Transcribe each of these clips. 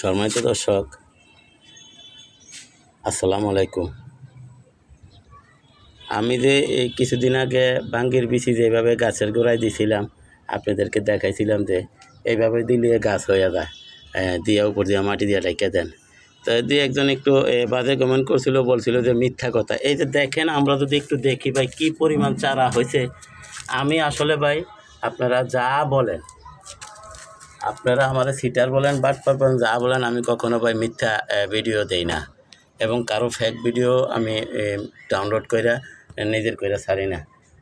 সম্মানিত দর্শক, আসসালামু আলাইকুম। আমি যে এই কিছুদিন আগে বাঙ্গির বিচি যেভাবে গাছের গোড়ায় দিছিলাম, আপনাদেরকে দেখাইছিলাম যে এইভাবে দিলে গাছ হয়ে যায়, দিয়ে উপর দিয়ে মাটি দিয়ে রেখে দেন। তো দিয়ে একজন একটু বাজে কমেন্ট করছিল, বলছিল যে মিথ্যা কথা। এই যে দেখেন, আমরা যদি একটু দেখি ভাই কী পরিমাণ চারা হয়েছে। আমি আসলে ভাই, আপনারা যা বলেন, আপনারা আমার সিটার বলেন, বাটপার বলেন, যা বলেন, আমি কখনো ভাই মিথ্যা ভিডিও দেই না, এবং কারো ফেক ভিডিও আমি ডাউনলোড করে নিজের করে ছাড়ি না।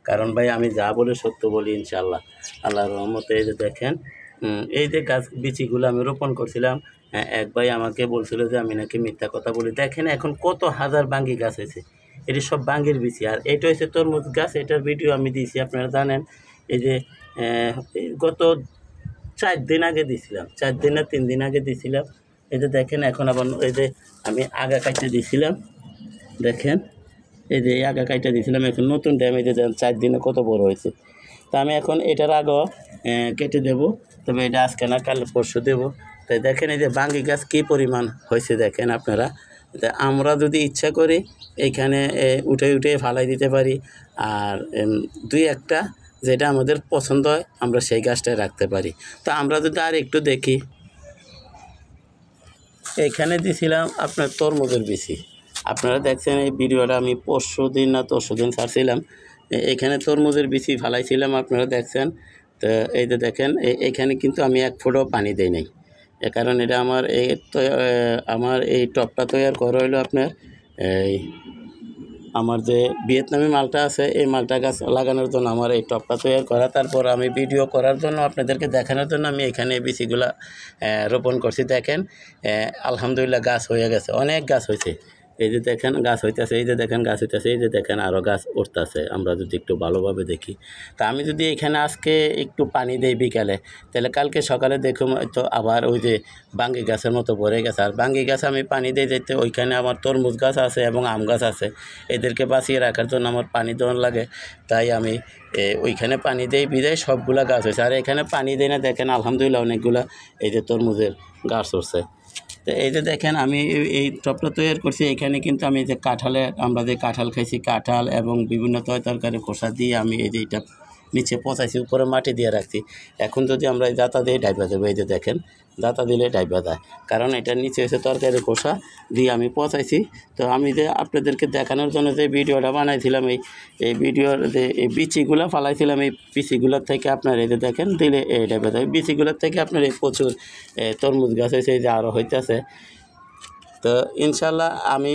কারণ ভাই আমি যা বলে সত্য বলি ইনশাআল্লাহ, আল্লাহর রহমতে। এই যে দেখেন, এই যে গাছ বিচিগুলো আমি রোপণ করছিলাম, এক ভাই আমাকে বলছিল যে আমি নাকি মিথ্যা কথা বলি। দেখেন এখন কত হাজার বাঙ্গি গাছ হয়েছে, এটি সব বাঙ্গির বিচি। আর এটা হচ্ছে তরমুজ গাছ, এটার ভিডিও আমি দিয়েছি, আপনারা জানেন। এই যে গত 4 দিন আগে দিছিলাম, 4 দিন না 3 দিন আগে দিছিলাম। এই যে দেখেন, এখন আবার এই যে আমি আগা কাটতে দিছিলাম, দেখেন এই যে আগা কাটতে দিছিলাম, এখন নতুন ড্যামেজ 4 দিনে কত বড় হয়েছে। তা আমি এখন এটার আগেও কেটে দেব, তবে এটা আজকে না কাল পরশু দেবো। তাই দেখেন এই যে বাঙ্গি গাছ কী পরিমাণ হয়েছে দেখেন আপনারা। আমরা যদি ইচ্ছা করি এইখানে উঠে উঠে ফালাই দিতে পারি, আর 2-1টা যেটা আমাদের পছন্দ হয় আমরা সেই গাছটাই রাখতে পারি। তো আমরা যদি আর একটু দেখি, এইখানে দিছিলাম আপনার তরমুজের বিচি। আপনারা দেখছেন এই ভিডিওটা আমি পরশু দিন ছাড়ছিলাম। এখানে তরমুজের বিচি ফালাইছিলাম, আপনারা দেখছেন। তো এই যে দেখেন, এইখানে কিন্তু আমি 1 ফোঁটাও পানি দেই নাই, কারণ এটা আমার এই টবটা তৈরি করা হইলো আপনার আমার যে ভিয়েতনামি মালটা আছে, এই মালটা গাছ লাগানোর জন্য আমার এই টবটা তৈরি করা। তারপর আমি ভিডিও করার জন্য, আপনাদেরকে দেখানোর জন্য আমি এখানে বিচিগুলা রোপণ করছি। দেখেন আলহামদুলিল্লাহ গাছ হয়ে গেছে, অনেক গাছ হয়েছে। এই যে দেখেন গাছ হইতেছে, এই যে দেখেন গাছ হইতেছে, এই যে দেখেন আরও গাছ উঠতেছে। আমরা যদি একটু ভালোভাবে দেখি, তা আমি যদি এখানে আজকে একটু পানি দেই বিকালে, তাহলে কালকে সকালে দেখুন তো আবার ওই যে বাঙ্গি গাছের মতো ভরে গেছে। আর বাঙ্গি গাছ আমি পানি দিয়ে যেতে, ওইখানে আমার তরমুজ গাছ আছে এবং আম গাছ আছে, এদেরকে বাঁচিয়ে রাখার জন্য আমার পানি দেওয়ার লাগে। তাই আমি ওইখানে পানি দেই, বিদায় সবগুলা গাছ হয়েছে। আর এখানে পানি দেয় না, দেখেন আলহামদুলিল্লাহ অনেকগুলা এই যে তরমুজের গাছ উঠছে। তো এই যে দেখেন আমি এই টবটা তৈরি করছি, এখানে কিন্তু আমি যে আমরা যে কাঁঠাল খাইছি, কাঁঠাল এবং বিভিন্ন তরকারি খোসা দিয়ে আমি এই যে এটা নিচে পচাইছি, উপরে মাটি দিয়ে রাখছি। এখন যদি আমরা এই দাতা দিয়ে ডাইবা দেবো, এই যে দেখেন দাতা দিলে ডাইবা দেয়, কারণ এটার নিচে হচ্ছে তরকারি খোসা দিয়ে আমি পচাইছি। তো আমি যে আপনাদেরকে দেখানোর জন্য যে ভিডিওটা বানাইছিলাম, এই ভিডিওর যে এই বিচিগুলো ফালাইছিলাম, এই বিচিগুলোর থেকে আপনার এই যে দেখেন দিলে এই ডাইবা দেয়। বিচিগুলোর থেকে আপনার এই প্রচুর তরমুজ গাছ হয়েছে, এই যে আরও হইতেছে। তো ইনশাল্লাহ আমি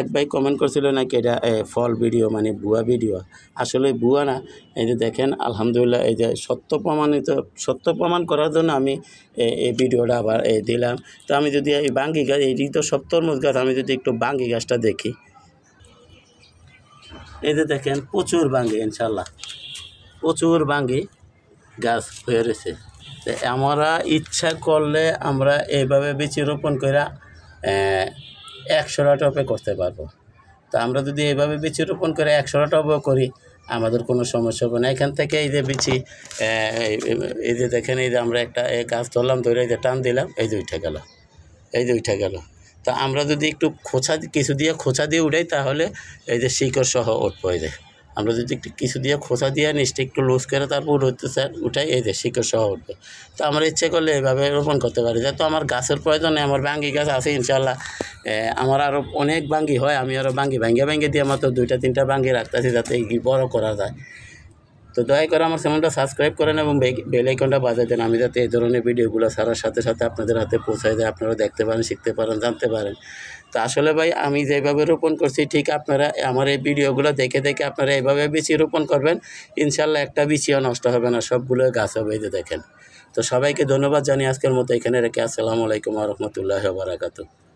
এক ভাই কমেন্ট করছিল নাকি এটা ফল ভিডিও, মানে ভুয়া ভিডিও। আসলে ভুয়া না। এই যে দেখেন আলহামদুলিল্লাহ, এই যে সত্য প্রমাণ করার জন্য আমি এই ভিডিওটা আবার দিলাম। তো আমি যদি এই বাঙ্গি গাছ, এই তো সব তরমুজ গাছ, আমি যদি একটু বাঙ্গি গাছটা দেখি, এই যে দেখেন প্রচুর বাঙ্গি, ইনশাল্লাহ প্রচুর বাঙ্গি গাছ হয়ে রয়েছে। তো আমরা ইচ্ছা করলে আমরা এইভাবে বীজ রোপণ করে 100টা টবে করতে পারবো। তো আমরা যদি এইভাবে বীজ রোপণ করে 100টা টবেও করি, আমাদের কোনো সমস্যা হবে না। এখান থেকে এই যে বিচি, এই যে দেখেন, এই যে আমরা একটা গাছ ধরলাম, ধরে এই যে টান দিলাম, এই যে উঠে গেল, এই যে উঠে গেল। তো আমরা যদি একটু খোঁচা দিয়ে উঠাই, তাহলে এই যে শিকড় সহ উঠবো। এই যে আমরা যদি একটু কিছু দিয়ে খোঁচা দিয়ে নিচটা একটু লুজ করে তারপর উঠাই, এই যে শিকড় সহ উঠবে। তো আমরা ইচ্ছে করলে এইভাবে রোপণ করতে পারি। যেহেতু আমার গাছের প্রয়োজনে, আমার বাঙ্গি গাছ আছে ইনশাল্লাহ, আমার আরও অনেক বাঙ্গি হয়, আমি আরও বাঙ্গি ভেঙে দিয়ে আমার তো 2-3টা বাঙ্গি রাখতেছি, যাতে বড় করা যায়। তো দয়া করে আমার চ্যানেলটা সাবস্ক্রাইব করেন এবং বেল আইকনটা বাজিয়ে দেন, আমি যাতে এই ধরনের ভিডিওগুলো ছাড়ার সাথে সাথে আপনাদের হাতে পৌঁছায় যায়, আপনারা দেখতে পারেন, শিখতে পারেন, জানতে পারেন। তো আসলে ভাই আমি যেভাবে রোপণ করছি, ঠিক আপনারা আমার এই ভিডিওগুলো দেখে আপনারা এইভাবে বীজ রোপণ করবেন, ইনশাল্লাহ একটা বীজও নষ্ট হবে না, সবগুলো গাছ হবে। এই যে দেখেন। তো সবাইকে ধন্যবাদ জানিয়ে আজকের মতো এখানে রেখে আসসালামু আলাইকুম ওয়া রাহমাতুল্লাহি ওয়া বারাকাতুহু।